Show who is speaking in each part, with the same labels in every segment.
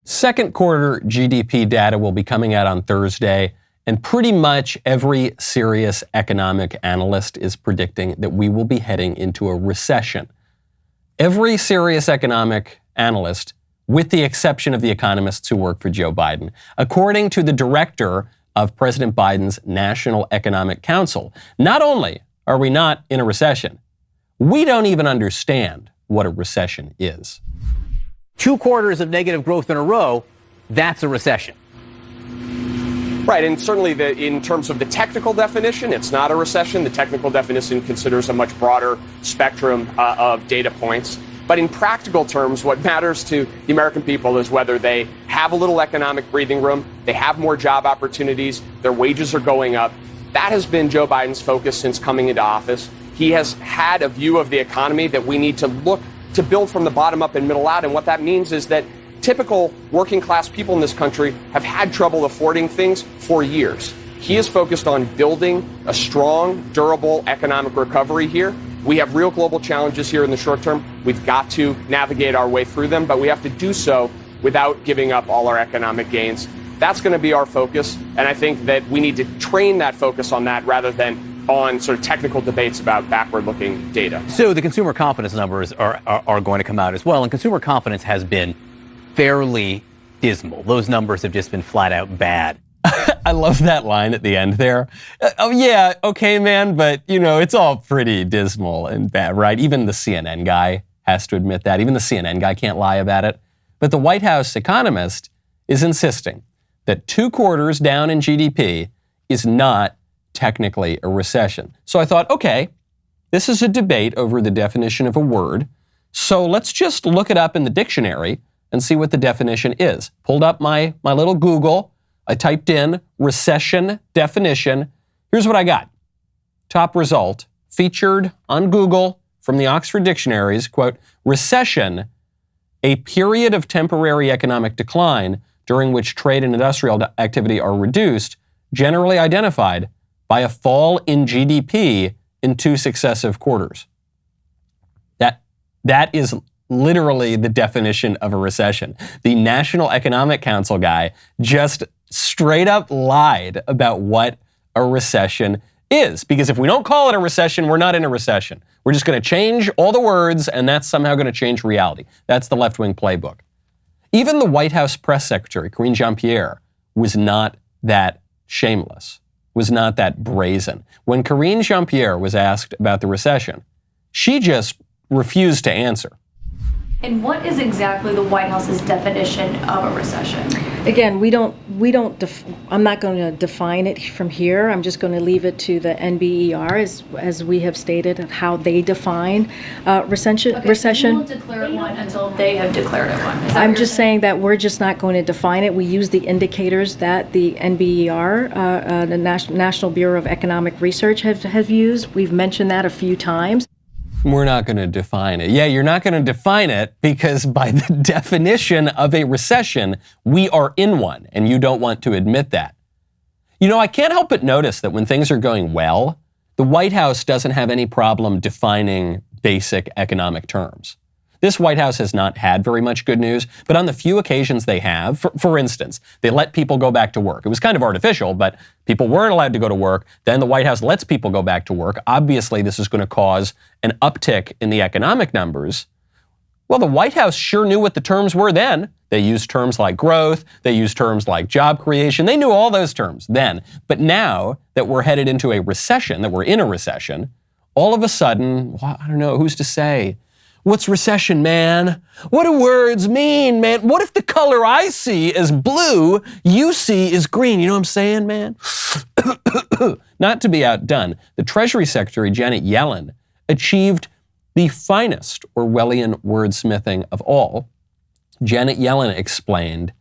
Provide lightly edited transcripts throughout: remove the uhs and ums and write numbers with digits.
Speaker 1: Second quarter GDP data will be coming out on Thursday, and pretty much every serious economic analyst is predicting that we will be heading into a recession. Every serious economic analyst, with the exception of the economists who work for Joe Biden, according to the director of President Biden's National Economic Council, not only are we not in a recession, we don't even understand what a recession is.
Speaker 2: 2 quarters of negative growth in a row, that's a recession.
Speaker 3: Right, and certainly in terms of the technical definition, it's not a recession. The technical definition considers a much broader spectrum of data points. But in practical terms, what matters to the American people is whether they have a little economic breathing room, they have more job opportunities, their wages are going up. That has been Joe Biden's focus since coming into office. He has had a view of the economy that we need to look to build from the bottom up and middle out. And what that means is that typical working class people in this country have had trouble affording things for years. He is focused on building a strong, durable economic recovery here. We have real global challenges here in the short term. We've got to navigate our way through them, but we have to do so without giving up all our economic gains. That's going to be our focus. And I think that we need to train that focus on that rather than on sort of technical debates about backward-looking data.
Speaker 2: So the consumer confidence numbers are going to come out as well, and consumer confidence has been fairly dismal. Those numbers have just been flat out bad.
Speaker 1: I love that line at the end there. Oh yeah, okay man, but it's all pretty dismal and bad, right? Even the CNN guy has to admit that. Even the CNN guy can't lie about it. But the White House economist is insisting that 2 quarters down in GDP is not technically a recession. So I thought, okay, this is a debate over the definition of a word. So let's just look it up in the dictionary and see what the definition is. Pulled up my little Google. I typed in recession definition. Here's what I got. Top result, featured on Google from the Oxford Dictionaries, quote, recession, a period of temporary economic decline during which trade and industrial activity are reduced, generally identified by a fall in GDP in 2 successive quarters. That is literally the definition of a recession. The National Economic Council guy just straight up lied about what a recession is. Because if we don't call it a recession, we're not in a recession. We're just going to change all the words, and that's somehow going to change reality. That's the left-wing playbook. Even the White House press secretary, Karine Jean-Pierre, was not that shameless, was not that brazen. When Karine Jean-Pierre was asked about the recession, she just refused to answer.
Speaker 4: And what is exactly the White House's definition of a recession?
Speaker 5: Again, I'm not going to define it from here. I'm just going to leave it to the NBER, as we have stated, of how they define recession.
Speaker 4: You won't declare one until they have declared it one.
Speaker 5: I'm just saying that we're just not going to define it. We use the indicators that the NBER, the National Bureau of Economic Research, have used. We've mentioned that a few times.
Speaker 1: We're not going to define it. Yeah, you're not going to define it because by the definition of a recession, we are in one, and you don't want to admit that. I can't help but notice that when things are going well, the White House doesn't have any problem defining basic economic terms. This White House has not had very much good news, but on the few occasions they have, for instance, they let people go back to work. It was kind of artificial, but people weren't allowed to go to work. Then the White House lets people go back to work. Obviously, this is going to cause an uptick in the economic numbers. Well, the White House sure knew what the terms were then. They used terms like growth. They used terms like job creation. They knew all those terms then. But now that we're headed into a recession, that we're in a recession, all of a sudden, I don't know, who's to say? What's recession, man? What do words mean, man? What if the color I see is blue, you see is green? You know what I'm saying, man? Not to be outdone, the Treasury Secretary, Janet Yellen, achieved the finest Orwellian wordsmithing of all. Janet Yellen explained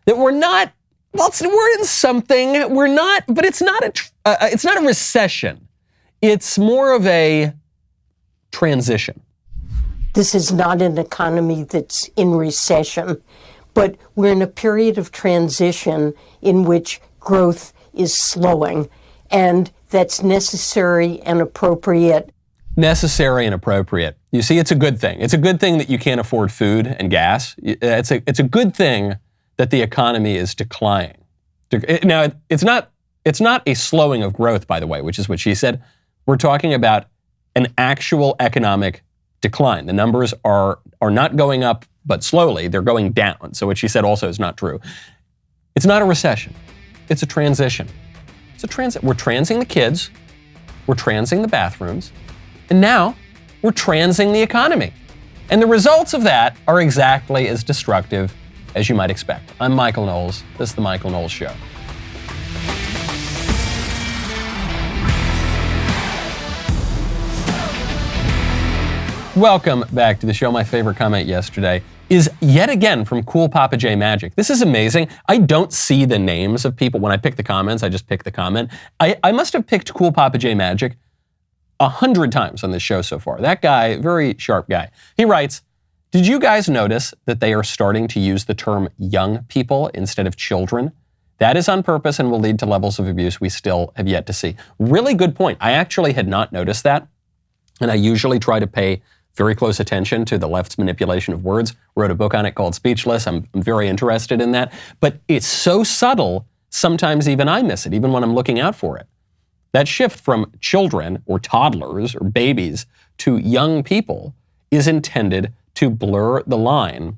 Speaker 1: that we're in something, but it's not a recession. It's more of a transition.
Speaker 6: This is not an economy that's in recession, but we're in a period of transition in which growth is slowing, and that's necessary and appropriate.
Speaker 1: Necessary and appropriate. You see, it's a good thing. It's a good thing that you can't afford food and gas. It's a good thing that the economy is declining. Now, it's not a slowing of growth, by the way, which is what she said. We're talking about an actual economic decline. The numbers are not going up, but slowly. They're going down. So what she said also is not true. It's not a recession. It's a transition. It's a transit. We're transing the kids. We're transing the bathrooms. And now we're transing the economy. And the results of that are exactly as destructive as you might expect. I'm Michael Knowles. This is The Michael Knowles Show. Welcome back to the show. My favorite comment yesterday is yet again from Cool Papa J Magic. This is amazing. I don't see the names of people. When I pick the comments, I just pick the comment. I must have picked Cool Papa J Magic 100 times on this show so far. That guy, very sharp guy. He writes, did you guys notice that they are starting to use the term young people instead of children? That is on purpose and will lead to levels of abuse we still have yet to see. Really good point. I actually had not noticed that. And I usually try to pay very close attention to the left's manipulation of words. Wrote a book on it called Speechless. I'm very interested in that. But it's so subtle, sometimes even I miss it, even when I'm looking out for it. That shift from children or toddlers or babies to young people is intended to blur the line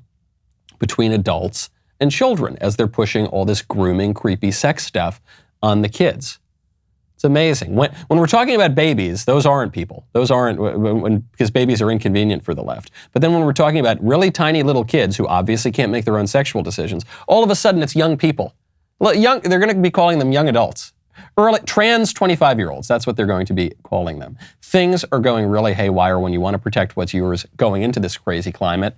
Speaker 1: between adults and children as they're pushing all this grooming, creepy sex stuff on the kids. It's amazing. When we're talking about babies, those aren't people. Those aren't, because babies are inconvenient for the left. But then when we're talking about really tiny little kids who obviously can't make their own sexual decisions, all of a sudden it's young people. They're going to be calling them young adults. Trans 25-year-olds, that's what they're going to be calling them. Things are going really haywire when you want to protect what's yours going into this crazy climate.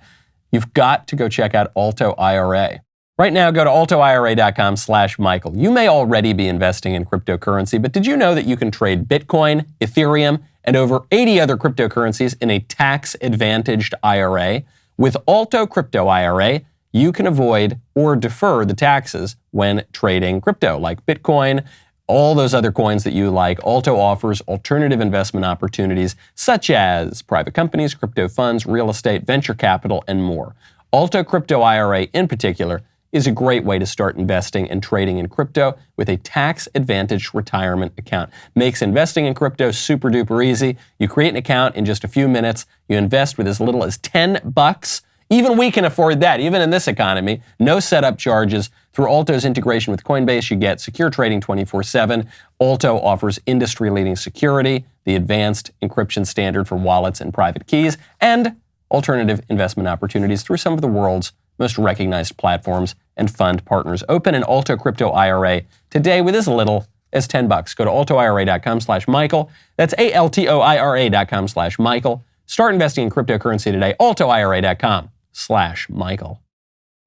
Speaker 1: You've got to go check out Alto IRA. Right now, go to altoira.com/Michael. You may already be investing in cryptocurrency, but did you know that you can trade Bitcoin, Ethereum, and over 80 other cryptocurrencies in a tax-advantaged IRA? With Alto Crypto IRA, you can avoid or defer the taxes when trading crypto, like Bitcoin, all those other coins that you like. Alto offers alternative investment opportunities such as private companies, crypto funds, real estate, venture capital, and more. Alto Crypto IRA in particular is a great way to start investing and trading in crypto with a tax-advantaged retirement account. Makes investing in crypto super duper easy. You create an account in just a few minutes. You invest with as little as $10. Even we can afford that, even in this economy. No setup charges. Through Alto's integration with Coinbase, you get secure trading 24/7. Alto offers industry-leading security, the advanced encryption standard for wallets and private keys, and alternative investment opportunities through some of the world's most recognized platforms and fund partners. Open an Alto Crypto IRA today with as little as $10. Go to altoira.com/Michael. That's ALTOIRA.com/Michael. Start investing in cryptocurrency today. altoira.com/Michael.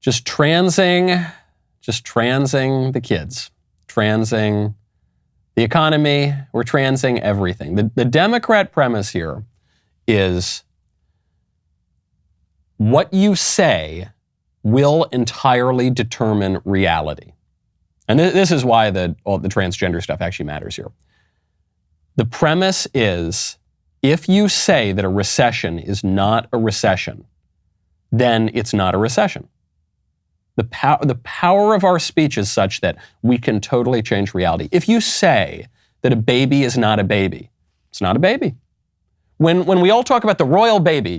Speaker 1: Just transing the kids, transing the economy. We're transing everything. The Democrat premise here is what you say will entirely determine reality. And this is why all the transgender stuff actually matters here. The premise is, if you say that a recession is not a recession, then it's not a recession. The power of our speech is such that we can totally change reality. If you say that a baby is not a baby, it's not a baby. When we all talk about the royal baby,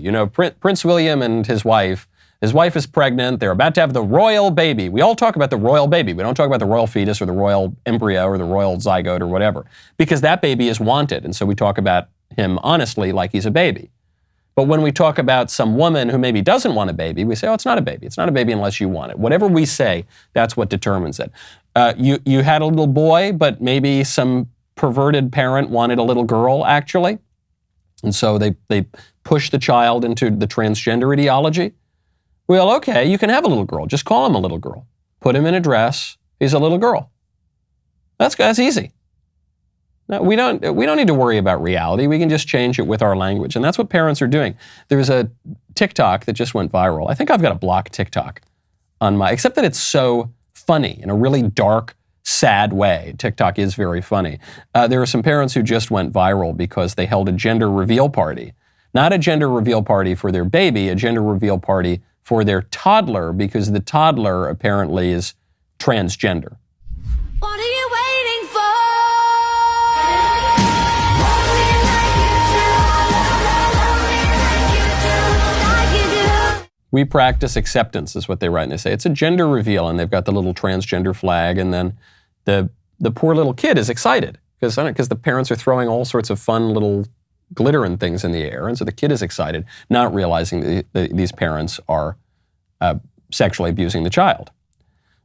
Speaker 1: Prince William and his wife is pregnant, they're about to have the royal baby. We all talk about the royal baby. We don't talk about the royal fetus or the royal embryo or the royal zygote or whatever, because that baby is wanted. And so we talk about him honestly like he's a baby. But when we talk about some woman who maybe doesn't want a baby, we say, oh, it's not a baby. It's not a baby unless you want it. Whatever we say, that's what determines it. You had a little boy, but maybe some perverted parent wanted a little girl, actually. And so they push the child into the transgender ideology. Well, okay, you can have a little girl. Just call him a little girl. Put him in a dress. He's a little girl. That's easy. No, we don't need to worry about reality. We can just change it with our language. And that's what parents are doing. There's a TikTok that just went viral. I think I've got to block TikTok except that it's so funny in a really dark, sad way. TikTok is very funny. There are some parents who just went viral because they held a gender reveal party. Not a gender reveal party for their baby, a gender reveal party for their toddler because the toddler apparently is transgender.
Speaker 7: What are you waiting for?
Speaker 1: We practice acceptance is what they write, and they say it's a gender reveal, and they've got the little transgender flag, and then the poor little kid is excited because the parents are throwing all sorts of fun little glitter and things in the air, and so the kid is excited, not realizing these parents are sexually abusing the child.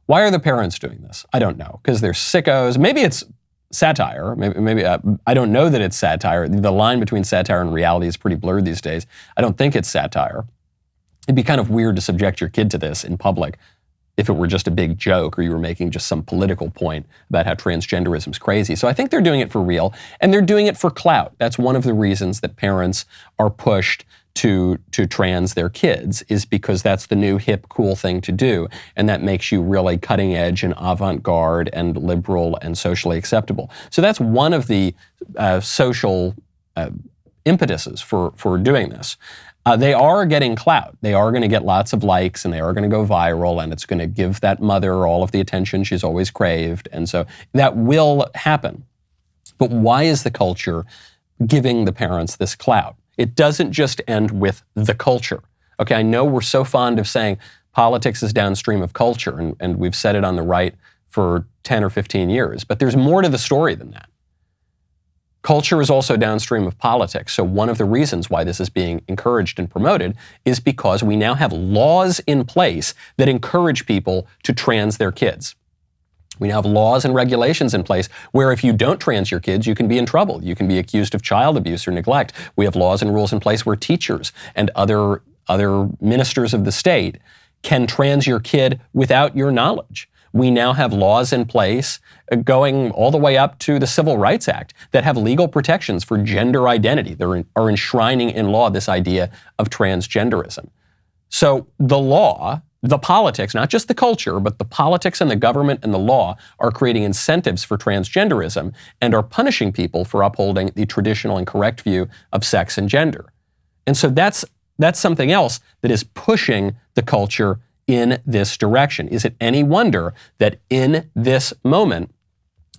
Speaker 1: Why are the parents doing this? I don't know, because they're sickos. Maybe it's satire. Maybe I don't know that it's satire. The line between satire and reality is pretty blurred these days. I don't think it's satire. It'd be kind of weird to subject your kid to this in public if it were just a big joke or you were making just some political point about how transgenderism's crazy. So I think they're doing it for real, and they're doing it for clout. That's one of the reasons that parents are pushed to trans their kids, is because that's the new hip cool thing to do, and that makes you really cutting edge and avant-garde and liberal and socially acceptable. So that's one of the social impetuses for doing this. They are getting clout. They are going to get lots of likes, and they are going to go viral, and it's going to give that mother all of the attention she's always craved. And so that will happen. But why is the culture giving the parents this clout? It doesn't just end with the culture. Okay, I know we're so fond of saying politics is downstream of culture, and we've said it on the right for 10 or 15 years, but there's more to the story than that. Culture is also downstream of politics. So one of the reasons why this is being encouraged and promoted is because we now have laws in place that encourage people to trans their kids. We now have laws and regulations in place where if you don't trans your kids, you can be in trouble. You can be accused of child abuse or neglect. We have laws and rules in place where teachers and other ministers of the state can trans your kid without your knowledge. We now have laws in place going all the way up to the Civil Rights Act that have legal protections for gender identity. They are enshrining in law this idea of transgenderism. So the law, the politics, not just the culture, but the politics and the government and the law are creating incentives for transgenderism and are punishing people for upholding the traditional and correct view of sex and gender. And so that's something else that is pushing the culture in this direction. Is it any wonder that in this moment,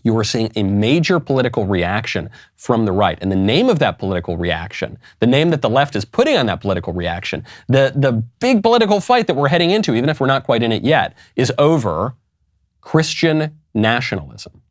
Speaker 1: you are seeing a major political reaction from the right? And the name of that political reaction, the name that the left is putting on that political reaction, the big political fight that we're heading into, even if we're not quite in it yet, is over Christian nationalism.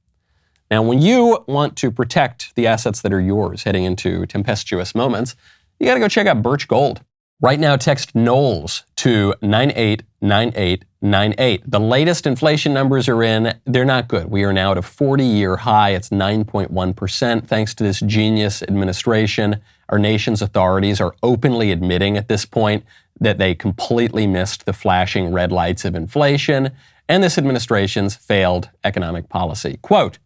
Speaker 1: Now, when you want to protect the assets that are yours heading into tempestuous moments, you got to go check out Birch Gold. Right now, text Knowles to 989898. The latest inflation numbers are in. They're not good. We are now at a 40-year high. It's 9.1%. Thanks to this genius administration, our nation's authorities are openly admitting at this point that they completely missed the flashing red lights of inflation and this administration's failed economic policy. Quote,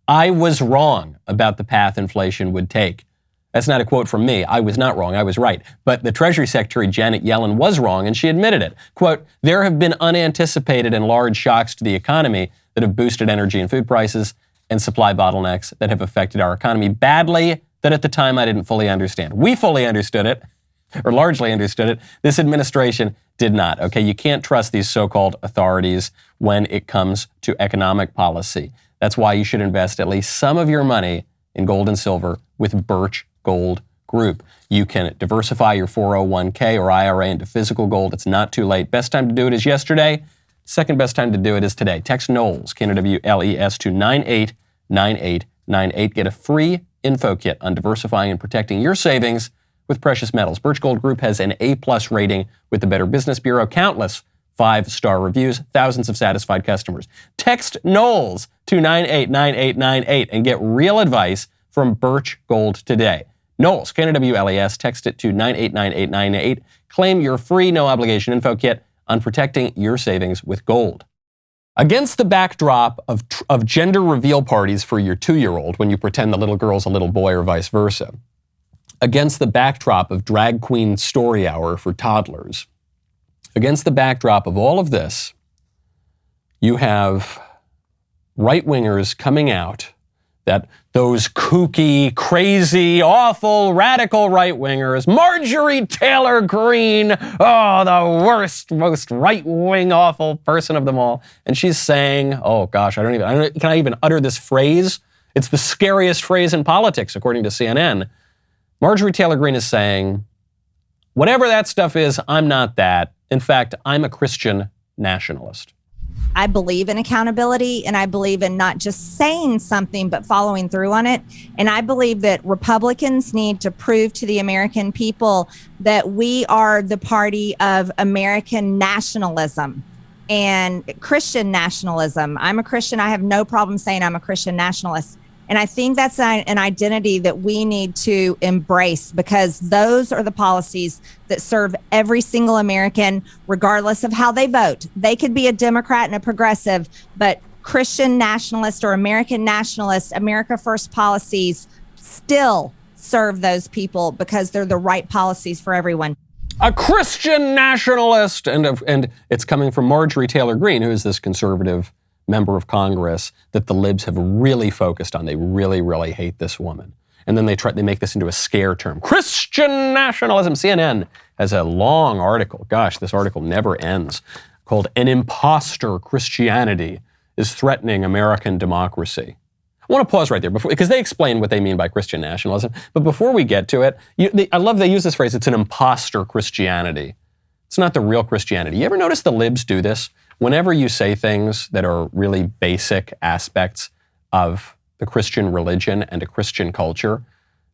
Speaker 1: "I was wrong about the path inflation would take." That's not a quote from me. I was not wrong. I was right. But the Treasury Secretary, Janet Yellen, was wrong, and she admitted it. Quote, "There have been unanticipated and large shocks to the economy that have boosted energy and food prices and supply bottlenecks that have affected our economy badly that at the time I didn't fully understand." We fully understood it, or largely understood it. This administration did not. Okay, you can't trust these so-called authorities when it comes to economic policy. That's why you should invest at least some of your money in gold and silver with Birch Gold Group. You can diversify your 401k or IRA into physical gold. It's not too late. Best time to do it is yesterday. Second best time to do it is today. Text Knowles, Knowles, to 989898. Get a free info kit on diversifying and protecting your savings with precious metals. Birch Gold Group has an A+ rating with the Better Business Bureau, countless 5-star reviews, thousands of satisfied customers. Text Knowles to 989898 and get real advice from Birch Gold today. Knowles, Knowles, text it to 989898. Claim your free no-obligation info kit on protecting your savings with gold. Against the backdrop of gender reveal parties for your 2-year-old when you pretend the little girl's a little boy or vice versa, against the backdrop of drag queen story hour for toddlers, against the backdrop of all of this, you have right-wingers coming out that those kooky, crazy, awful, radical right-wingers, Marjorie Taylor Greene, oh, the worst, most right-wing, awful person of them all. And she's saying, oh gosh, can I even utter this phrase? It's the scariest phrase in politics, according to CNN. Marjorie Taylor Greene is saying, whatever that stuff is, I'm not that. In fact, I'm a Christian nationalist.
Speaker 8: I believe in accountability, and I believe in not just saying something, but following through on it. And I believe that Republicans need to prove to the American people that we are the party of American nationalism and Christian nationalism. I'm a Christian. I have no problem saying I'm a Christian nationalist. And I think that's an identity that we need to embrace, because those are the policies that serve every single American, regardless of how they vote. They could be a Democrat and a progressive, but Christian nationalist or American nationalist, America First policies still serve those people because they're the right policies for everyone.
Speaker 1: A Christian nationalist, and it's coming from Marjorie Taylor Greene, who is this conservative member of Congress that the Libs have really focused on. They really, really hate this woman. And then they make this into a scare term. Christian nationalism. CNN has a long article. Gosh, this article never ends. Called "An Imposter Christianity is Threatening American Democracy." I want to pause right there because they explain what they mean by Christian nationalism. But before we get to it, I love they use this phrase. It's an imposter Christianity. It's not the real Christianity. You ever notice the Libs do this? Whenever you say things that are really basic aspects of the Christian religion and a Christian culture,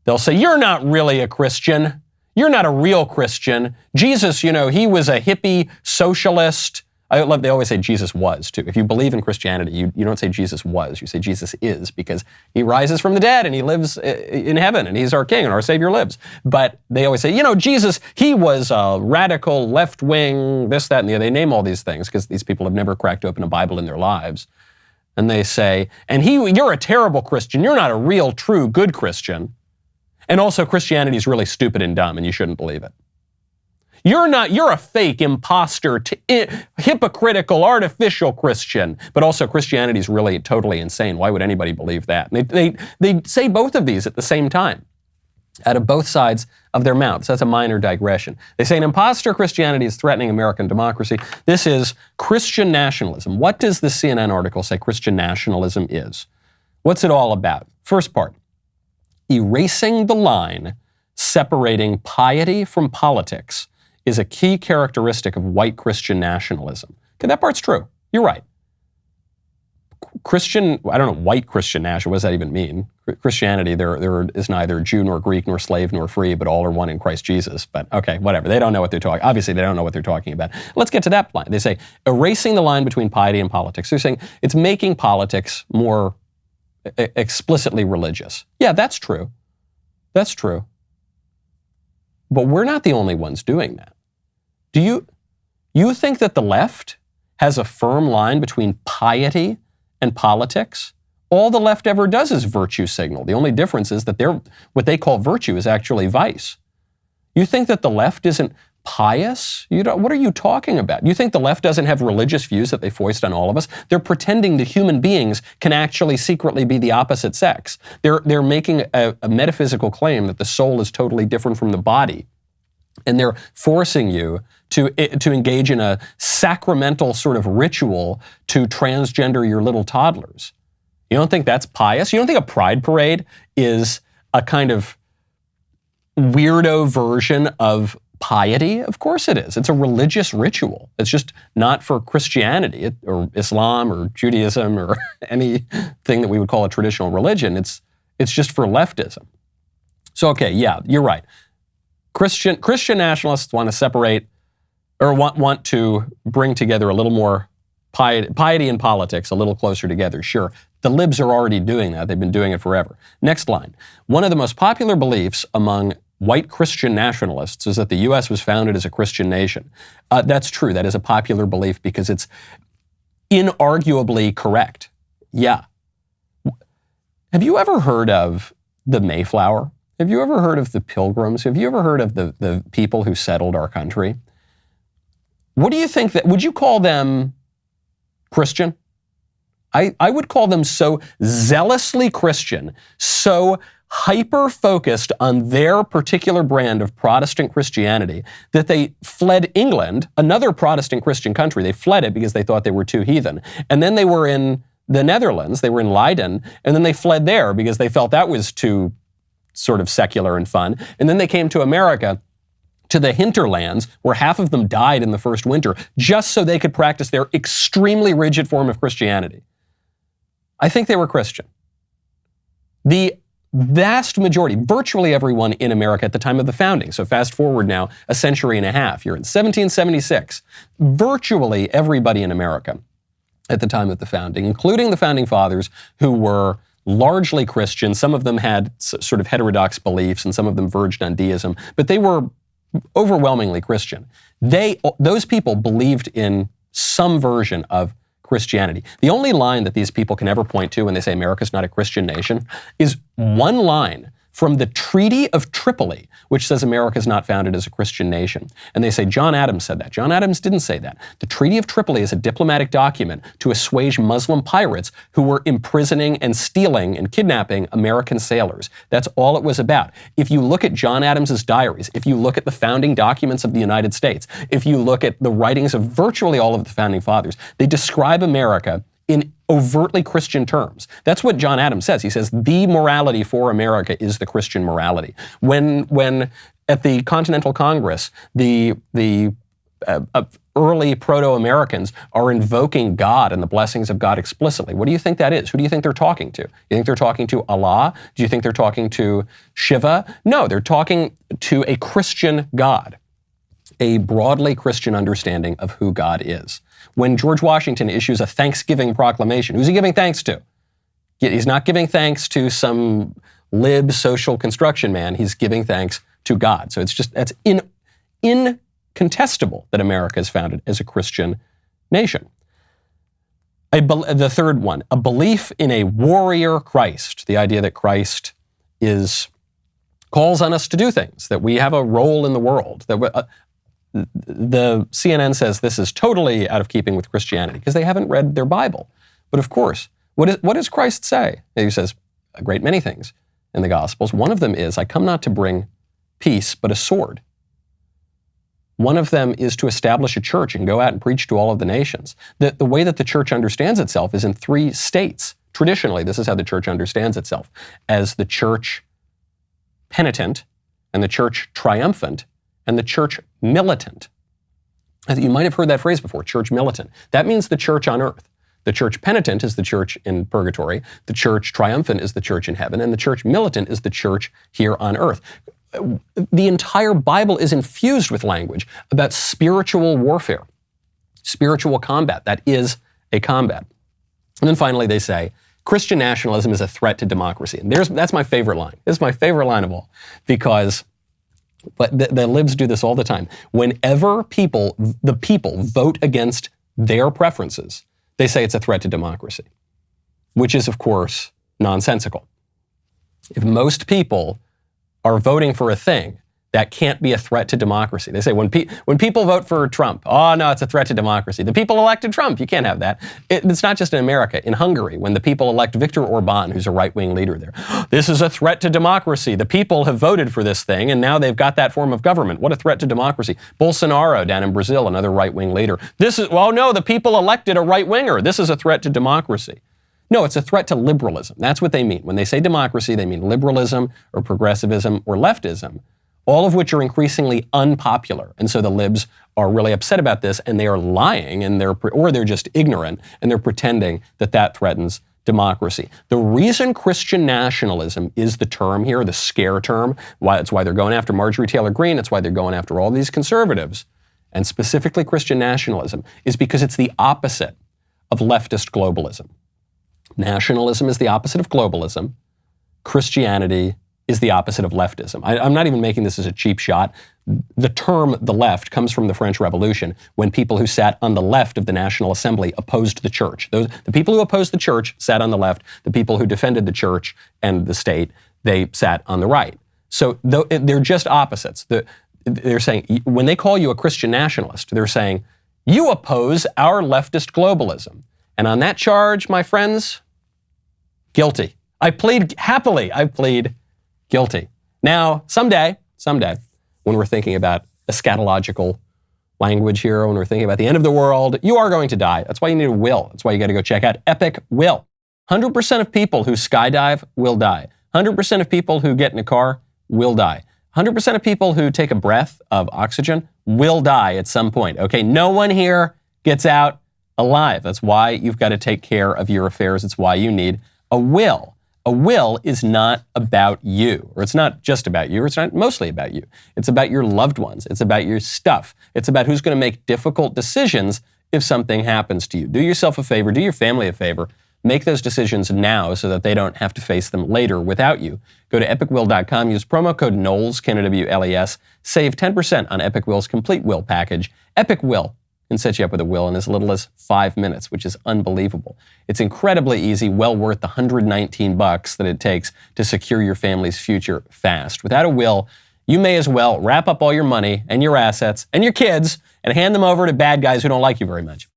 Speaker 1: they'll say, you're not really a Christian. You're not a real Christian. Jesus, he was a hippie socialist. They always say Jesus was, too. If you believe in Christianity, you don't say Jesus was. You say Jesus is, because he rises from the dead and he lives in heaven and he's our king and our Savior lives. But they always say, Jesus, he was a radical left-wing, this, that, and the other. They name all these things because these people have never cracked open a Bible in their lives. And they say, and you're a terrible Christian. You're not a real, true, good Christian. And also Christianity is really stupid and dumb and you shouldn't believe it. You're a fake, imposter, hypocritical, artificial Christian. But also Christianity is really totally insane. Why would anybody believe that? They say both of these at the same time, out of both sides of their mouths. That's a minor digression. They say an imposter Christianity is threatening American democracy. This is Christian nationalism. What does the CNN article say Christian nationalism is? What's it all about? First part, erasing the line separating piety from politics is a key characteristic of white Christian nationalism. Okay, that part's true. You're right. White Christian national, what does that even mean? Christianity, there is neither Jew nor Greek nor slave nor free, but all are one in Christ Jesus. But okay, whatever. They don't know what they're talking. Obviously, they don't know what they're talking about. Let's get to that line. They say, erasing the line between piety and politics. They're saying it's making politics more explicitly religious. Yeah, that's true. That's true. But we're not the only ones doing that. Do you think that the left has a firm line between piety and politics? All the left ever does is virtue signal. The only difference is that what they call virtue is actually vice. You think that the left isn't pious? What are you talking about? You think the left doesn't have religious views that they foist on all of us? They're pretending that human beings can actually secretly be the opposite sex. They're making a metaphysical claim that the soul is totally different from the body. And they're forcing you to engage in a sacramental sort of ritual to transgender your little toddlers. You don't think that's pious? You don't think a pride parade is a kind of weirdo version of piety? Of course it is. It's a religious ritual. It's just not for Christianity or Islam or Judaism or anything that we would call a traditional religion. It's just for leftism. So, okay, yeah, you're right. Christian nationalists want to separate or want to bring together a little more piety and politics a little closer together. Sure, the Libs are already doing that. They've been doing it forever. Next line. One of the most popular beliefs among white Christian nationalists is that the U.S. was founded as a Christian nation. That's true. That is a popular belief because it's inarguably correct. Yeah. Have you ever heard of the Mayflower? Have you ever heard of the Pilgrims? Have you ever heard of the people who settled our country? What do you think would you call them Christian? I would call them so zealously Christian, so hyper-focused on their particular brand of Protestant Christianity that they fled England, another Protestant Christian country. They fled it because they thought they were too heathen. And then they were in the Netherlands, they were in Leiden, and then they fled there because they felt that was too sort of secular and fun. And then they came to America, to the hinterlands, where half of them died in the first winter, just so they could practice their extremely rigid form of Christianity. I think they were Christian. The vast majority, virtually everyone in America at the time of the founding, so fast forward now a century and a half, you're in 1776, virtually everybody in America at the time of the founding, including the founding fathers who were largely Christian. Some of them had sort of heterodox beliefs and some of them verged on deism, but they were overwhelmingly Christian. Those people believed in some version of Christianity. The only line that these people can ever point to when they say America's not a Christian nation is one line from the Treaty of Tripoli, which says America is not founded as a Christian nation. And they say John Adams said that. John Adams didn't say that. The Treaty of Tripoli is a diplomatic document to assuage Muslim pirates who were imprisoning and stealing and kidnapping American sailors. That's all it was about. If you look at John Adams's diaries, if you look at the founding documents of the United States, if you look at the writings of virtually all of the founding fathers, they describe America in overtly Christian terms. That's what John Adams says. He says the morality for America is the Christian morality. When at the Continental Congress, the early proto-Americans are invoking God and the blessings of God explicitly, what do you think that is? Who do you think they're talking to? You think they're talking to Allah? Do you think they're talking to Shiva? No, they're talking to a Christian God, a broadly Christian understanding of who God is. When George Washington issues a Thanksgiving proclamation, who's he giving thanks to? He's not giving thanks to some Libs social construction man. He's giving thanks to God. So that's incontestable that America is founded as a Christian nation. The third one, a belief in a warrior Christ, the idea that Christ calls on us to do things, that we have a role in the world, that the CNN says this is totally out of keeping with Christianity because they haven't read their Bible. But of course, what does Christ say? He says a great many things in the Gospels. One of them is, I come not to bring peace, but a sword. One of them is to establish a church and go out and preach to all of the nations. The way that the church understands itself is in 3 states. Traditionally, this is how the church understands itself, as the church penitent and the church triumphant and the church militant. You might have heard that phrase before, church militant. That means the church on earth. The church penitent is the church in purgatory, the church triumphant is the church in heaven, and the church militant is the church here on earth. The entire Bible is infused with language about spiritual warfare, spiritual combat. That is a combat. And then finally they say, Christian nationalism is a threat to democracy. And that's my favorite line. This is my favorite line of all, because the libs do this all the time. Whenever the people vote against their preferences, they say it's a threat to democracy, which is, of course, nonsensical. If most people are voting for a thing, that can't be a threat to democracy. They say when people vote for Trump, oh no, it's a threat to democracy. The people elected Trump, you can't have that. It's not just in America. In Hungary, when the people elect Viktor Orban, who's a right-wing leader there, this is a threat to democracy. The people have voted for this thing and now they've got that form of government. What a threat to democracy. Bolsonaro down in Brazil, another right-wing leader. The people elected a right-winger. This is a threat to democracy. No, it's a threat to liberalism. That's what they mean. When they say democracy, they mean liberalism or progressivism or leftism, all of which are increasingly unpopular. And so the libs are really upset about this, and they are lying, or they're just ignorant, and they're pretending that threatens democracy. The reason Christian nationalism is the term here, the scare term, it's why they're going after Marjorie Taylor Greene, it's why they're going after all these conservatives, and specifically Christian nationalism, is because it's the opposite of leftist globalism. Nationalism is the opposite of globalism. Christianity is the opposite of leftism. I'm not even making this as a cheap shot. The term the left comes from the French Revolution, when people who sat on the left of the National Assembly opposed the church. The people who opposed the church sat on the left. The people who defended the church and the state, they sat on the right. So they're just opposites. They're saying, when they call you a Christian nationalist, they're saying, you oppose our leftist globalism. And on that charge, my friends, guilty. I plead guilty. Now, someday, when we're thinking about eschatological language here, when we're thinking about the end of the world, you are going to die. That's why you need a will. That's why you got to go check out Epic Will. 100% of people who skydive will die. 100% of people who get in a car will die. 100% of people who take a breath of oxygen will die at some point. Okay, no one here gets out alive. That's why you've got to take care of your affairs. It's why you need a will. A will is not about you, or it's not just about you, or it's not mostly about you. It's about your loved ones. It's about your stuff. It's about who's going to make difficult decisions if something happens to you. Do yourself a favor, do your family a favor. Make those decisions now so that they don't have to face them later without you. Go to epicwill.com, use promo code Knowles, K-N-O-W-L-E-S, save 10% on Epic Will's complete will package. Epic Will can set you up with a will in as little as 5 minutes, which is unbelievable. It's incredibly easy, well worth the $119 that it takes to secure your family's future fast. Without a will, you may as well wrap up all your money and your assets and your kids and hand them over to bad guys who don't like you very much.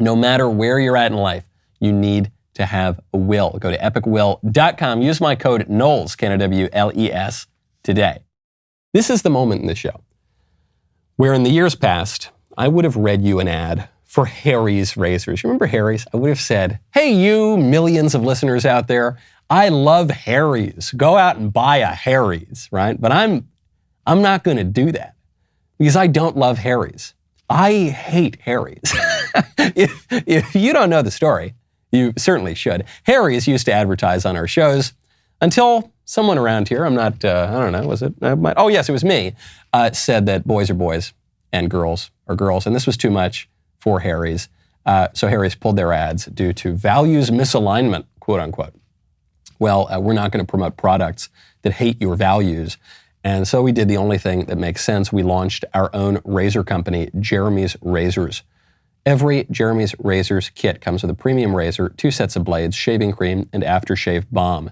Speaker 1: No matter where you're at in life, you need to have a will. Go to epicwill.com. Use my code Knowles, K-N-O-W-L-E-S, today. This is the moment in the show where in the years past, I would have read you an ad for Harry's razors. You remember Harry's? I would have said, hey, you millions of listeners out there, I love Harry's. Go out and buy a Harry's, right? But I'm not going to do that because I don't love Harry's. I hate Harry's. If you don't know the story, you certainly should. Harry's used to advertise on our shows until someone around here, I don't know, was it? Oh, yes, it was me, said that boys are boys and girls are girls. And this was too much for Harry's. So Harry's pulled their ads due to values misalignment, quote unquote. Well, we're not going to promote products that hate your values. And so we did the only thing that makes sense. We launched our own razor company, Jeremy's Razors. Every Jeremy's Razors kit comes with a premium razor, 2 sets of blades, shaving cream, and aftershave balm.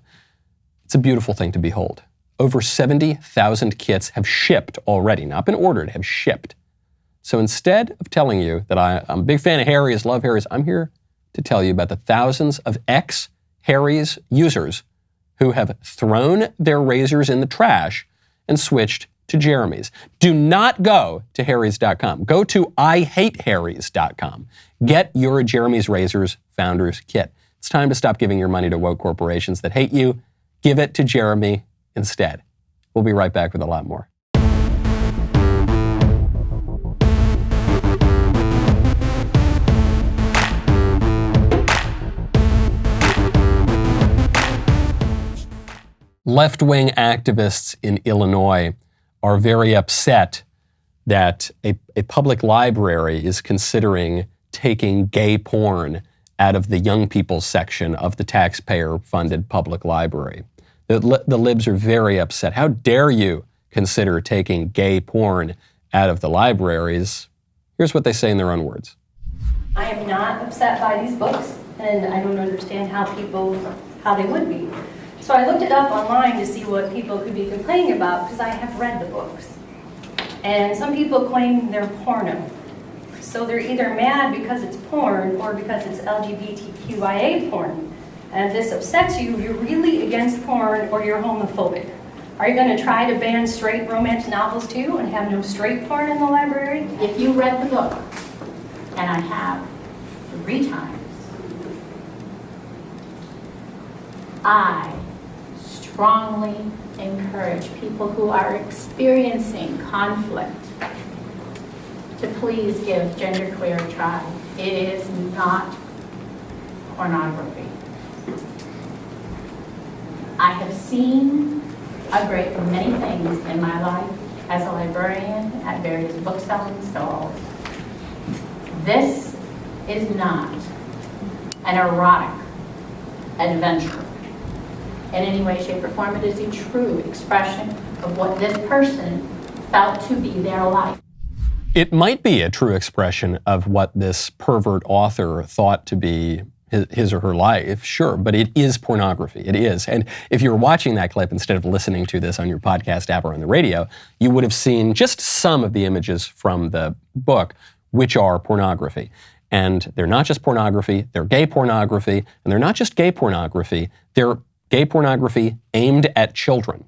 Speaker 1: It's a beautiful thing to behold. Over 70,000 kits have shipped already, not been ordered, have shipped. So instead of telling you that I'm a big fan of Harry's, love Harry's, I'm here to tell you about the thousands of ex-Harry's users who have thrown their razors in the trash and switched to Jeremy's. Do not go to harrys.com. Go to ihateharrys.com. Get your Jeremy's Razors Founders Kit. It's time to stop giving your money to woke corporations that hate you. Give it to Jeremy instead. We'll be right back with a lot more. Left-wing activists in Illinois are very upset that a public library is considering taking gay porn out of the young people section of the taxpayer-funded public library. The Libs are very upset. How dare you consider taking gay porn out of the libraries? Here's what they say in their own words.
Speaker 9: I am not upset by these books, and I don't understand how they would be. So I looked it up online to see what people could be complaining about because I have read the books. And some people claim they're porno. So they're either mad because it's porn or because it's LGBTQIA porn. And if this upsets you, you're really against porn or you're homophobic. Are you going to try to ban straight romance novels too and have no straight porn in the library?
Speaker 10: If you read the book, and I have 3 times, I strongly encourage people who are experiencing conflict to please give genderqueer a try. It is not pornography. I have seen a great many things in my life as a librarian at various bookselling stalls. This is not an erotic adventure in any way, shape, or form. It is a true expression of what this person felt to be their life.
Speaker 1: It might be a true expression of what this pervert author thought to be his or her life, sure, but it is pornography. It is. And if you were watching that clip instead of listening to this on your podcast app or on the radio, you would have seen just some of the images from the book, which are pornography. And they're not just pornography, they're gay pornography, and they're not just gay pornography, they're gay pornography aimed at children.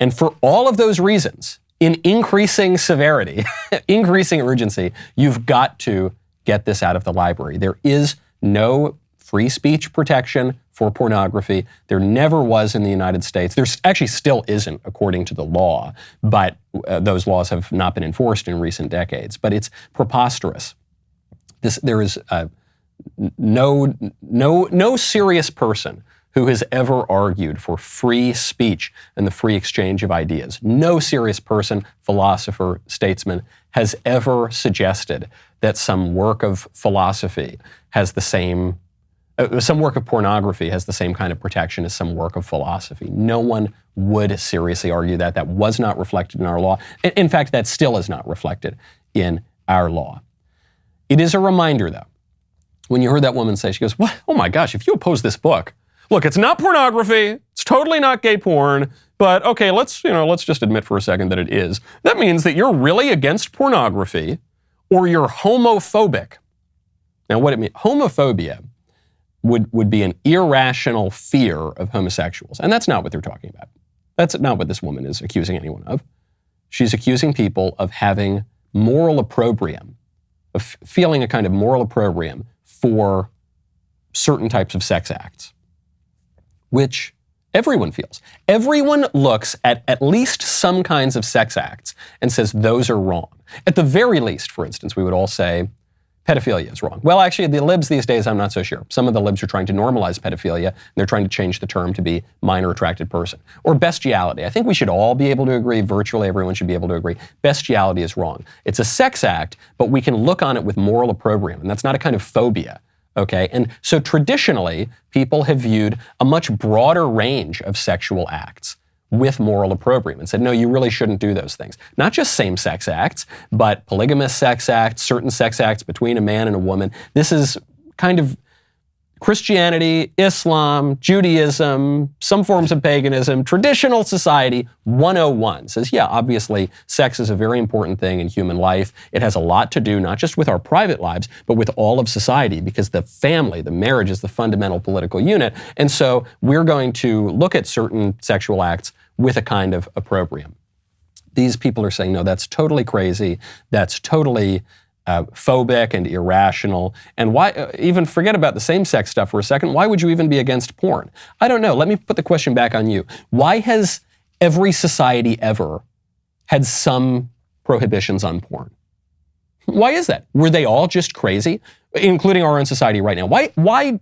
Speaker 1: And for all of those reasons, in increasing severity, increasing urgency, you've got to get this out of the library. There is no free speech protection for pornography. There never was in the United States. There actually still isn't, according to the law, but those laws have not been enforced in recent decades. But it's preposterous. There is no serious person who has ever argued for free speech and the free exchange of ideas. No serious person, philosopher, statesman has ever suggested that some work of philosophy has the same, some work of pornography has the same kind of protection as some work of philosophy. No one would seriously argue that. That was not reflected in our law. In fact, that still is not reflected in our law. It is a reminder, though, when you heard that woman say, she goes, "What? Oh my gosh, if you oppose this book, look, it's not pornography, it's totally not gay porn, but okay, let's just admit for a second that it is. That means that you're really against pornography or you're homophobic." Now, what it means, homophobia would be an irrational fear of homosexuals. And that's not what they're talking about. That's not what this woman is accusing anyone of. She's accusing people of having moral opprobrium, of feeling a kind of moral opprobrium for certain types of sex acts, which everyone feels. Everyone looks at least some kinds of sex acts and says those are wrong. At the very least, for instance, we would all say pedophilia is wrong. Well, actually, the libs these days, I'm not so sure. Some of the libs are trying to normalize pedophilia, and they're trying to change the term to be minor attracted person. Or bestiality. I think we should all be able to agree, virtually everyone should be able to agree, bestiality is wrong. It's a sex act, but we can look on it with moral opprobrium, and that's not a kind of phobia. Okay, and so traditionally, people have viewed a much broader range of sexual acts with moral opprobrium and said, no, you really shouldn't do those things. Not just same-sex acts, but polygamous sex acts, certain sex acts between a man and a woman. This is kind of Christianity, Islam, Judaism, some forms of paganism, traditional society 101 says, yeah, obviously sex is a very important thing in human life. It has a lot to do not just with our private lives, but with all of society, because the family, the marriage is the fundamental political unit. And so we're going to look at certain sexual acts with a kind of opprobrium. These people are saying, no, that's totally crazy. That's totally phobic and irrational. And why, even forget about the same-sex stuff for a second, why would you even be against porn? I don't know. Let me put the question back on you. Why has every society ever had some prohibitions on porn? Why is that? Were they all just crazy, including our own society right now? Why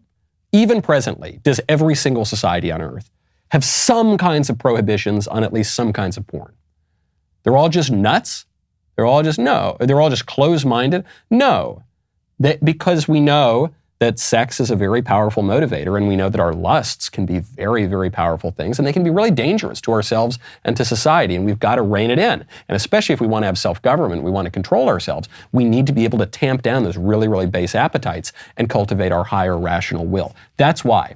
Speaker 1: even presently, does every single society on earth have some kinds of prohibitions on at least some kinds of porn? They're all just nuts? They're all just closed-minded? No. Because we know that sex is a very powerful motivator, and we know that our lusts can be very, very powerful things, and they can be really dangerous to ourselves and to society, and we've got to rein it in. And especially if we want to have self-government, we want to control ourselves, we need to be able to tamp down those really, really base appetites and cultivate our higher rational will. That's why.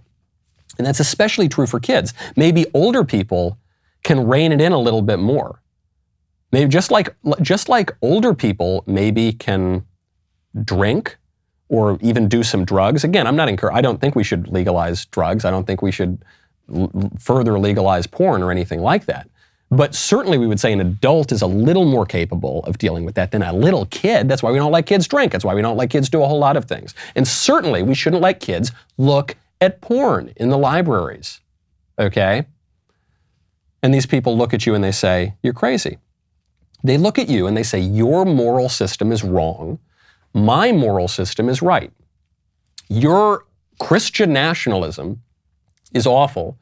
Speaker 1: And that's especially true for kids. Maybe older people can rein it in a little bit more. Maybe just like older people maybe can drink or even do some drugs. Again, I don't think we should legalize drugs. I don't think we should further legalize porn or anything like that. But certainly we would say an adult is a little more capable of dealing with that than a little kid. That's why we don't let kids drink. That's why we don't let kids do a whole lot of things. And certainly we shouldn't let kids look at porn in the libraries. Okay? And these people look at you and they say, you're crazy. They look at you and they say, your moral system is wrong. My moral system is right. Your Christian nationalism is awful.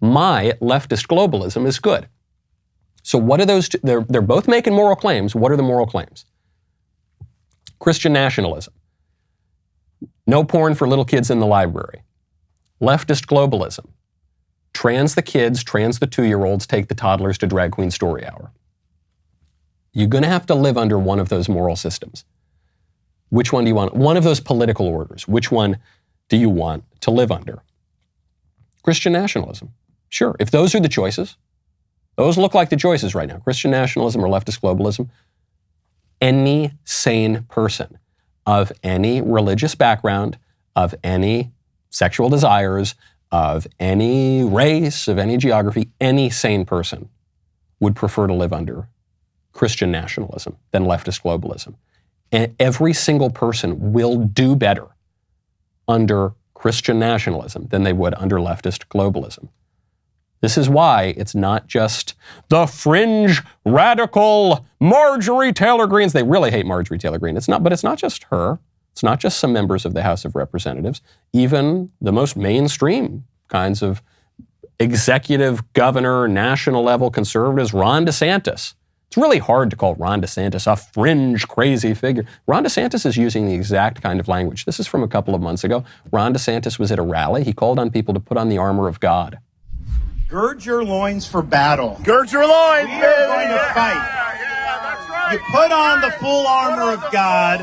Speaker 1: My leftist globalism is good. So what are those two? They're both making moral claims. What are the moral claims? Christian nationalism. No porn for little kids in the library. Leftist globalism. Trans the kids, trans the 2-year-olds, take the toddlers to Drag Queen Story Hour. You're going to have to live under one of those moral systems. Which one do you want? One of those political orders. Which one do you want to live under? Christian nationalism. Sure, if those are the choices, those look like the choices right now. Christian nationalism or leftist globalism. Any sane person, of any religious background, of any sexual desires, of any race, of any geography, any sane person would prefer to live under Christian nationalism than leftist globalism. And every single person will do better under Christian nationalism than they would under leftist globalism. This is why it's not just the fringe, radical Marjorie Taylor Greenes. They really hate Marjorie Taylor Greene. But it's not just her. It's not just some members of the House of Representatives. Even the most mainstream kinds of executive, governor, national level conservatives, Ron DeSantis. It's really hard to call Ron DeSantis a fringe, crazy figure. Ron DeSantis is using the exact kind of language. This is from a couple of months ago. Ron DeSantis was at a rally. He called on people to put on the armor of God.
Speaker 11: Gird your loins for battle.
Speaker 12: Gird your loins,
Speaker 11: We are going to fight.
Speaker 12: That's right.
Speaker 11: You put on the full armor of God.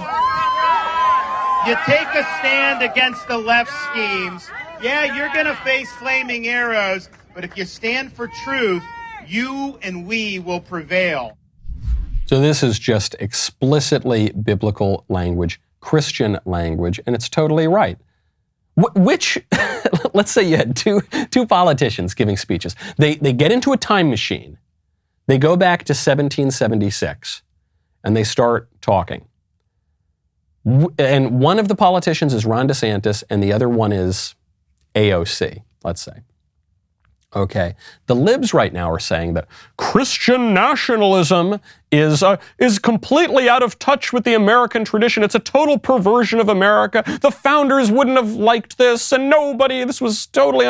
Speaker 11: You take a stand against the left schemes. Yeah, you're going to face flaming arrows, but if you stand for truth, you and we will prevail.
Speaker 1: So this is just explicitly biblical language, Christian language, and it's totally right. Which, let's say you had two politicians giving speeches. They get into a time machine. They go back to 1776, and they start talking. And one of the politicians is Ron DeSantis, and the other one is AOC, let's say. Okay, the Libs right now are saying that Christian nationalism is completely out of touch with the American tradition. It's a total perversion of America. The founders wouldn't have liked this, and this was totally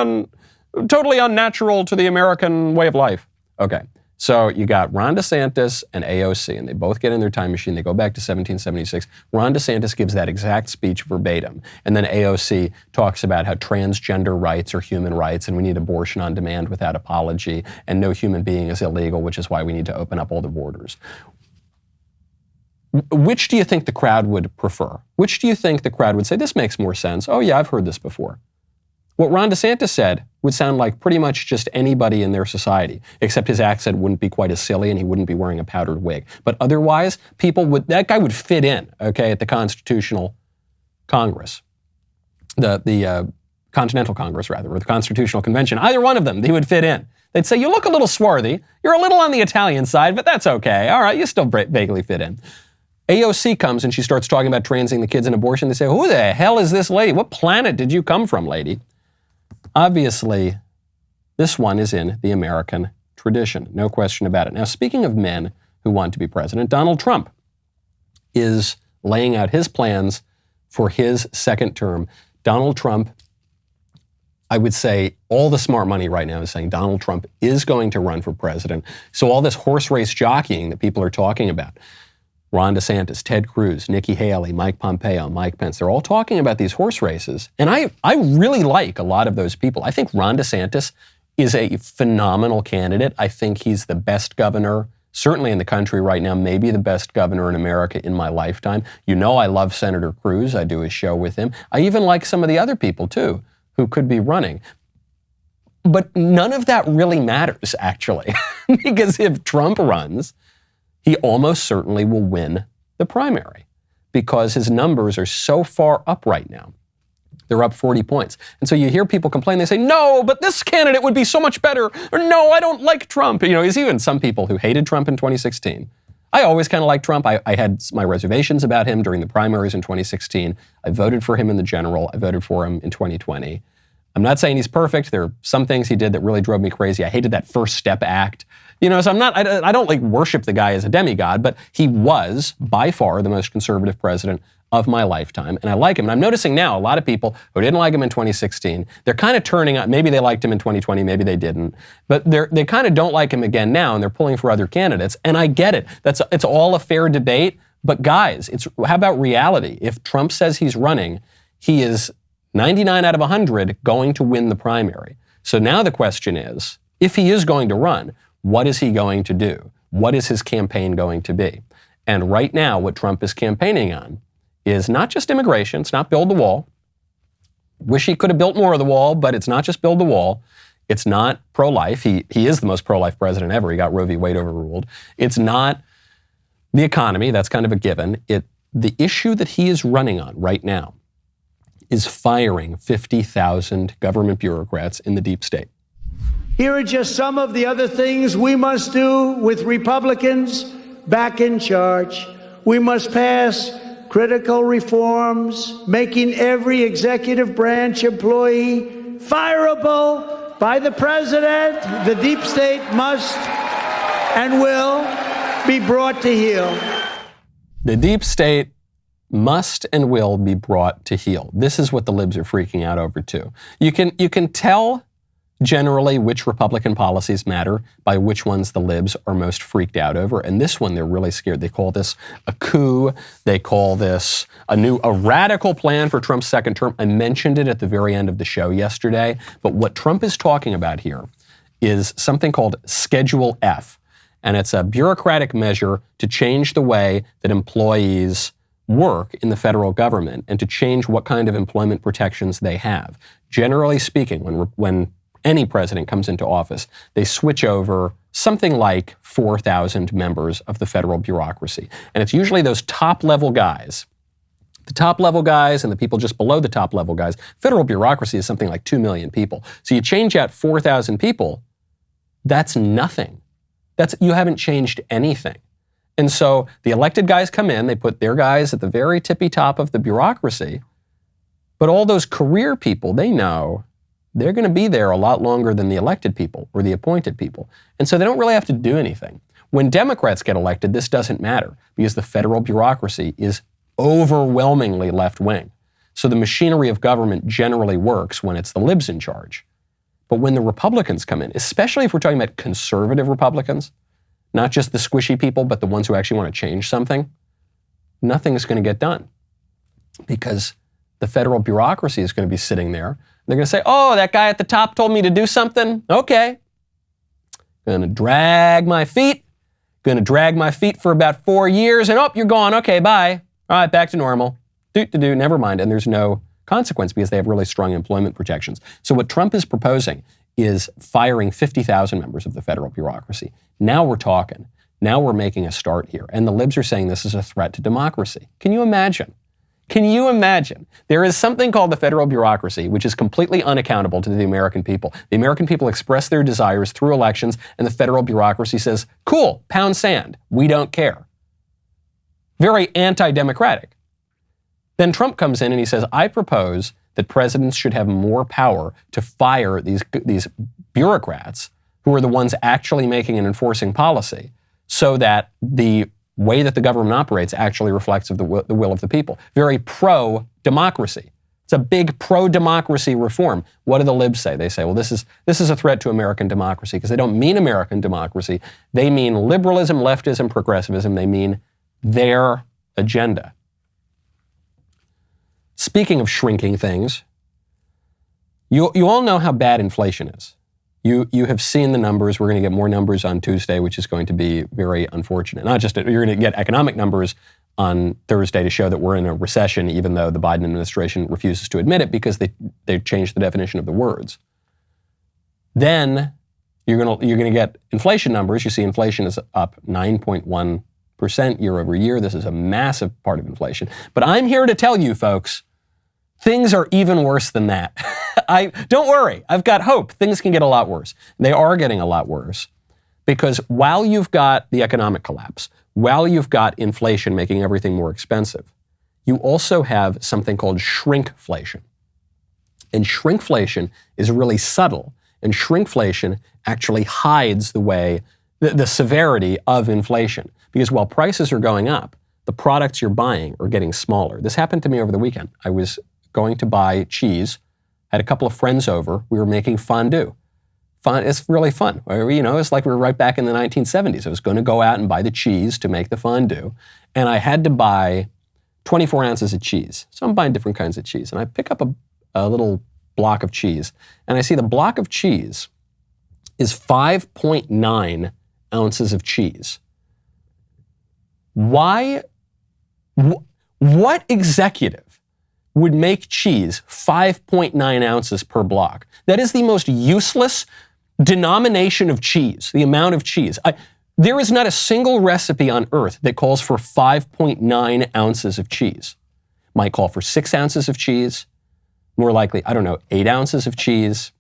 Speaker 1: unnatural to the American way of life. Okay, so you got Ron DeSantis and AOC, and they both get in their time machine. They go back to 1776. Ron DeSantis gives that exact speech verbatim, and then AOC talks about how transgender rights are human rights, and we need abortion on demand without apology, and no human being is illegal, which is why we need to open up all the borders. Which do you think the crowd would prefer? Which do you think the crowd would say, this makes more sense? Oh yeah, I've heard this before. What Ron DeSantis said would sound like pretty much just anybody in their society, except his accent wouldn't be quite as silly and he wouldn't be wearing a powdered wig. But otherwise, that guy would fit in, okay, at the Constitutional Congress, the Continental Congress, rather, or the Constitutional Convention. Either one of them, he would fit in. They'd say, you look a little swarthy. You're a little on the Italian side, but that's okay. All right, you still vaguely fit in. AOC comes and she starts talking about transing the kids in abortion. They say, who the hell is this lady? What planet did you come from, lady? Obviously, this one is in the American tradition, no question about it. Now, speaking of men who want to be president, Donald Trump is laying out his plans for his second term. Donald Trump, I would say all the smart money right now is saying Donald Trump is going to run for president. So all this horse race jockeying that people are talking about, Ron DeSantis, Ted Cruz, Nikki Haley, Mike Pompeo, Mike Pence, they're all talking about these horse races. And I really like a lot of those people. I think Ron DeSantis is a phenomenal candidate. I think he's the best governor, certainly in the country right now, maybe the best governor in America in my lifetime. You know I love Senator Cruz. I do a show with him. I even like some of the other people, too, who could be running. But none of that really matters, actually, because if Trump runs, he almost certainly will win the primary because his numbers are so far up right now. They're up 40 points. And so you hear people complain. They say, no, but this candidate would be so much better. Or no, I don't like Trump. You know, there's even some people who hated Trump in 2016. I always kind of liked Trump. I had my reservations about him during the primaries in 2016. I voted for him in the general. I voted for him in 2020. I'm not saying he's perfect. There are some things he did that really drove me crazy. I hated that First Step Act. You know, so I don't like worship the guy as a demigod, but he was by far the most conservative president of my lifetime. And I like him. And I'm noticing now a lot of people who didn't like him in 2016, they're kind of turning on, maybe they liked him in 2020, maybe they didn't, but they kind of don't like him again now and they're pulling for other candidates. And I get it. It's all a fair debate. But guys, how about reality? If Trump says he's running, he is 99 out of 100 going to win the primary. So now the question is, if he is going to run, what is he going to do? What is his campaign going to be? And right now, what Trump is campaigning on is not just immigration. It's not build the wall. Wish he could have built more of the wall, but it's not just build the wall. It's not pro-life. He is the most pro-life president ever. He got Roe v. Wade overruled. It's not the economy. That's kind of a given. The issue that he is running on right now is firing 50,000 government bureaucrats in the deep state.
Speaker 13: Here are just some of the other things we must do with Republicans back in charge. We must pass critical reforms, making every executive branch employee fireable by the president. The deep state must and will be brought to heel.
Speaker 1: The deep state must and will be brought to heel. This is what the libs are freaking out over too. You can tell generally which Republican policies matter by which ones the libs are most freaked out over. And this one, they're really scared. They call this a coup. They call this a radical plan for Trump's second term. I mentioned it at the very end of the show yesterday. But what Trump is talking about here is something called Schedule F. And it's a bureaucratic measure to change the way that employees work in the federal government and to change what kind of employment protections they have. Generally speaking, when any president comes into office, they switch over something like 4,000 members of the federal bureaucracy. And it's usually those top-level guys. The top-level guys and the people just below the top-level guys. Federal bureaucracy is something like 2 million people. So you change out 4,000 people, that's nothing. You haven't changed anything. And so the elected guys come in, they put their guys at the very tippy top of the bureaucracy. But all those career people, they know they're going to be there a lot longer than the elected people or the appointed people. And so they don't really have to do anything. When Democrats get elected, this doesn't matter because the federal bureaucracy is overwhelmingly left-wing. So the machinery of government generally works when it's the libs in charge. But when the Republicans come in, especially if we're talking about conservative Republicans, not just the squishy people, but the ones who actually want to change something, nothing's going to get done because the federal bureaucracy is going to be sitting there. They're going to say, oh, that guy at the top told me to do something. Okay. Going to drag my feet for about 4 years and you're gone. Okay, bye. All right, back to normal. Never mind. And there's no consequence because they have really strong employment protections. So what Trump is proposing is firing 50,000 members of the federal bureaucracy. Now we're talking. Now we're making a start here. And the libs are saying this is a threat to democracy. Can you imagine? Can you imagine? There is something called the federal bureaucracy, which is completely unaccountable to the American people. The American people express their desires through elections, and the federal bureaucracy says, cool, pound sand, we don't care. Very anti-democratic. Then Trump comes in and he says, I propose that presidents should have more power to fire these bureaucrats who are the ones actually making and enforcing policy so that the way that the government operates actually reflects the will of the people. Very pro-democracy. It's a big pro-democracy reform. What do the libs say? They say, well, this is a threat to American democracy because they don't mean American democracy. They mean liberalism, leftism, progressivism. They mean their agenda. Speaking of shrinking things, you all know how bad inflation is. You have seen the numbers. We're going to get more numbers on Tuesday, which is going to be very unfortunate. Not just, you're going to get economic numbers on Thursday to show that we're in a recession, even though the Biden administration refuses to admit it because they changed the definition of the words. Then you're going to get inflation numbers. You see inflation is up 9.1% year over year. This is a massive part of inflation. But I'm here to tell you, folks, things are even worse than that. Don't worry, I've got hope. Things can get a lot worse. They are getting a lot worse because while you've got the economic collapse, while you've got inflation making everything more expensive, you also have something called shrinkflation. And shrinkflation is really subtle, and shrinkflation actually hides the severity of inflation. Because while prices are going up, the products you're buying are getting smaller. This happened to me over the weekend. I was going to buy cheese, had a couple of friends over. We were making fondue. It's really fun. It's like we were right back in the 1970s. I was going to go out and buy the cheese to make the fondue, and I had to buy 24 ounces of cheese. So I'm buying different kinds of cheese, and I pick up a little block of cheese, and I see the block of cheese is 5.9 ounces of cheese. Why? What executive would make cheese 5.9 ounces per block? That is the most useless denomination of cheese, the amount of cheese. There is not a single recipe on earth that calls for 5.9 ounces of cheese. Might call for 6 ounces of cheese. More likely, 8 ounces of cheese.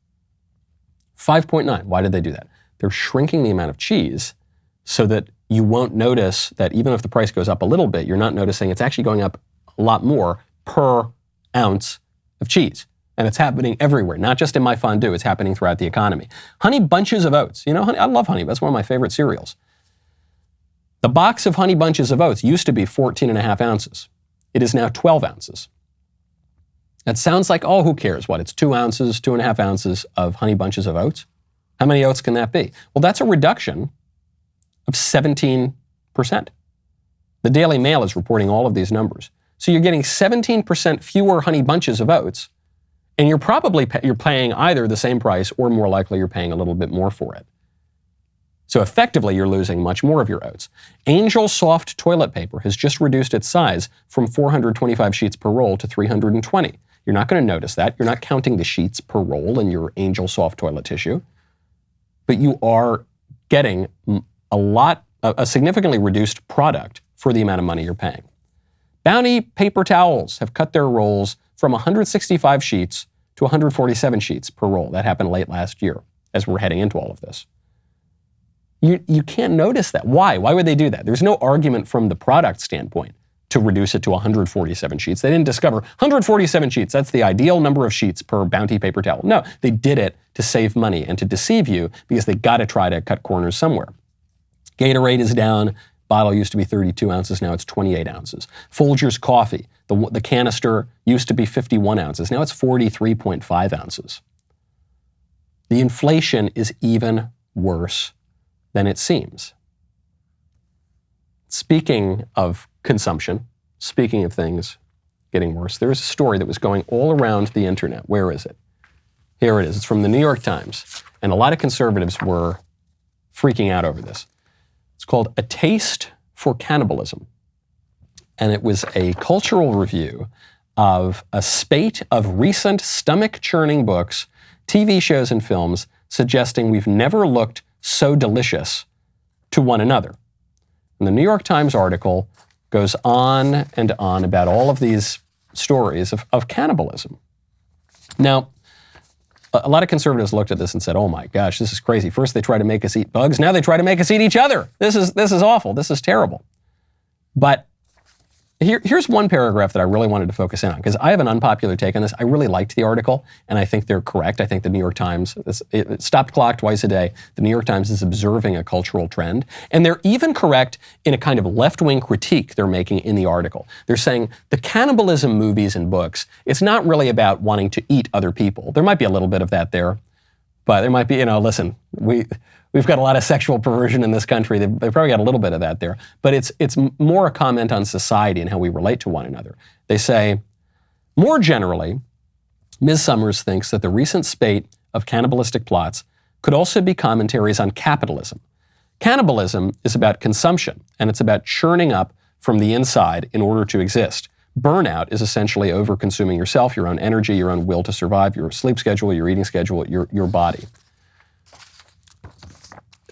Speaker 1: 5.9. Why did they do that? They're shrinking the amount of cheese so that you won't notice that even if the price goes up a little bit, you're not noticing it's actually going up a lot more per ounce of cheese. And it's happening everywhere, not just in my fondue. It's happening throughout the economy. Honey Bunches of Oats. Honey, I love honey. That's one of my favorite cereals. The box of Honey Bunches of Oats used to be 14.5 ounces. It is now 12 ounces. That sounds like, oh, who cares? What, it's 2 ounces, 2.5 ounces of Honey Bunches of Oats? How many oats can that be? Well, that's a reduction of 17%. The Daily Mail is reporting all of these numbers. So you're getting 17% fewer Honey Bunches of Oats, and you're paying either the same price or more likely you're paying a little bit more for it. So effectively, you're losing much more of your oats. Angel Soft toilet paper has just reduced its size from 425 sheets per roll to 320. You're not going to notice that. You're not counting the sheets per roll in your Angel Soft toilet tissue. But you are getting a significantly reduced product for the amount of money you're paying. Bounty paper towels have cut their rolls from 165 sheets to 147 sheets per roll. That happened late last year as we're heading into all of this. You can't notice that. Why? Why would they do that? There's no argument from the product standpoint to reduce it to 147 sheets. They didn't discover 147 sheets. That's the ideal number of sheets per Bounty paper towel. No, they did it to save money and to deceive you because they got to try to cut corners somewhere. Gatorade is down. Bottle used to be 32 ounces. Now it's 28 ounces. Folgers coffee, the canister used to be 51 ounces. Now it's 43.5 ounces. The inflation is even worse than it seems. Speaking of consumption, speaking of things getting worse, there is a story that was going all around the internet. Where is it? Here it is. It's from the New York Times. And a lot of conservatives were freaking out over this. It's called A Taste for Cannibalism. And it was a cultural review of a spate of recent stomach-churning books, TV shows, and films suggesting we've never looked so delicious to one another. And the New York Times article goes on and on about all of these stories of cannibalism. Now, a lot of conservatives looked at this and said, oh my gosh, this is crazy. First they try to make us eat bugs, now they try to make us eat each other. This is awful, this is terrible. But here's one paragraph that I really wanted to focus in on, because I have an unpopular take on this. I really liked the article, and I think they're correct. I think the New York Times, it stopped clock twice a day. The New York Times is observing a cultural trend, and they're even correct in a kind of left-wing critique they're making in the article. They're saying the cannibalism movies and books, it's not really about wanting to eat other people. There might be a little bit of that there, but there might be, listen, we've got a lot of sexual perversion in this country. They've probably got a little bit of that there. But it's more a comment on society and how we relate to one another. They say, more generally, Ms. Summers thinks that the recent spate of cannibalistic plots could also be commentaries on capitalism. Cannibalism is about consumption, and it's about churning up from the inside in order to exist. Burnout is essentially over-consuming yourself, your own energy, your own will to survive, your sleep schedule, your eating schedule, your body.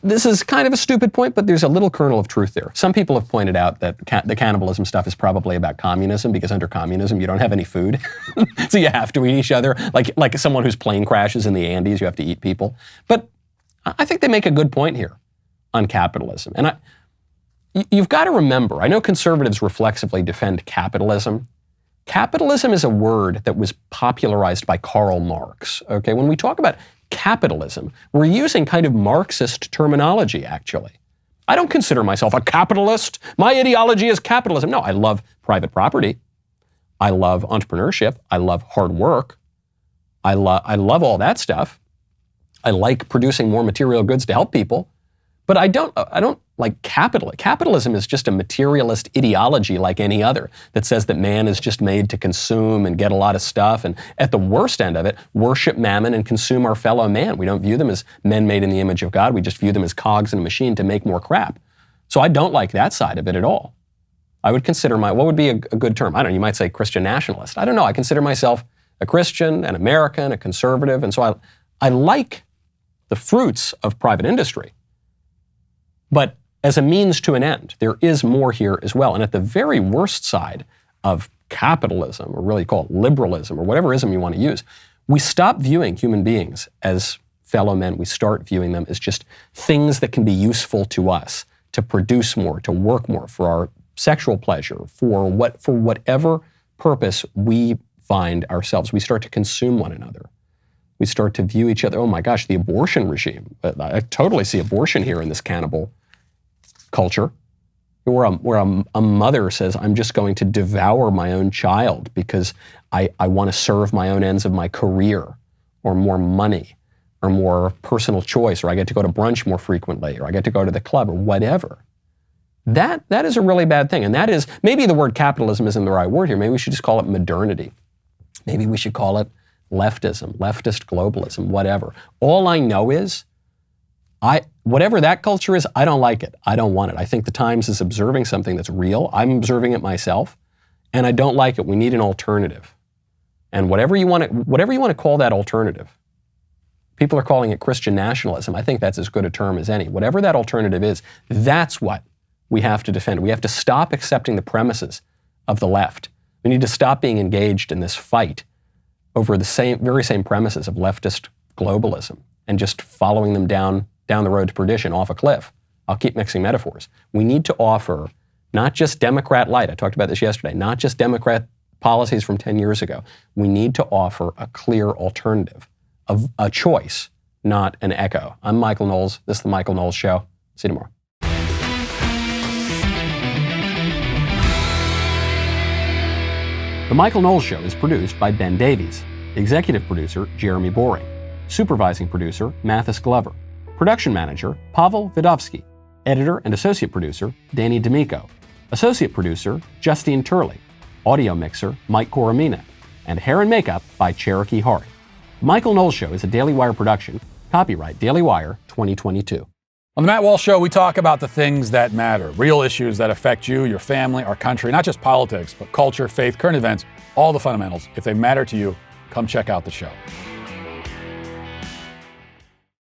Speaker 1: This is kind of a stupid point, but there's a little kernel of truth there. Some people have pointed out that the cannibalism stuff is probably about communism, because under communism, you don't have any food. So you have to eat each other. Like someone whose plane crashes in the Andes, you have to eat people. But I think they make a good point here on capitalism. And you've got to remember, I know conservatives reflexively defend capitalism. Capitalism is a word that was popularized by Karl Marx. Okay, when we talk about capitalism, we're using kind of Marxist terminology, actually. I don't consider myself a capitalist. My ideology is capitalism. No, I love private property. I love entrepreneurship. I love hard work. I love all that stuff. I like producing more material goods to help people. But I don't like capitalism. Capitalism is just a materialist ideology like any other that says that man is just made to consume and get a lot of stuff, and at the worst end of it, worship mammon and consume our fellow man. We don't view them as men made in the image of God. We just view them as cogs in a machine to make more crap. So I don't like that side of it at all. I would consider what would be a good term? I don't know, you might say Christian nationalist. I don't know. I consider myself a Christian, an American, a conservative, and so I like the fruits of private industry. But as a means to an end. There is more here as well. And at the very worst side of capitalism, or really call it liberalism, or whatever ism you want to use, we stop viewing human beings as fellow men. We start viewing them as just things that can be useful to us, to produce more, to work more for our sexual pleasure, for whatever purpose we find ourselves. We start to consume one another. We start to view each other. Oh my gosh, the abortion regime. I totally see abortion here in this cannibal culture, where a mother says, I'm just going to devour my own child because I want to serve my own ends of my career, or more money, or more personal choice, or I get to go to brunch more frequently, or I get to go to the club, or whatever. That is a really bad thing. And that is, maybe the word capitalism isn't the right word here. Maybe we should just call it modernity. Maybe we should call it leftism, leftist globalism, whatever. All I know is, whatever that culture is, I don't like it. I don't want it. I think the Times is observing something that's real. I'm observing it myself, and I don't like it. We need an alternative. And whatever you want to call that alternative, people are calling it Christian nationalism. I think that's as good a term as any. Whatever that alternative is, that's what we have to defend. We have to stop accepting the premises of the left. We need to stop being engaged in this fight over the very same premises of leftist globalism and just following them down the road to perdition off a cliff. I'll keep mixing metaphors. We need to offer not just Democrat light, I talked about this yesterday, not just Democrat policies from 10 years ago. We need to offer a clear alternative, of a choice, not an echo. I'm Michael Knowles. This is The Michael Knowles Show. See you tomorrow. The Michael Knowles Show is produced by Ben Davies, executive producer Jeremy Boring, supervising producer Mathis Glover, production manager Pavel Vidovsky, editor and associate producer Danny D'Amico, associate producer Justine Turley, audio mixer Mike Coromina, and hair and makeup by Cherokee Hart. The Michael Knowles Show is a Daily Wire production, copyright Daily Wire 2022.
Speaker 14: On the Matt Walsh Show, we talk about the things that matter, real issues that affect you, your family, our country, not just politics, but culture, faith, current events, all the fundamentals. If they matter to you, come check out the show.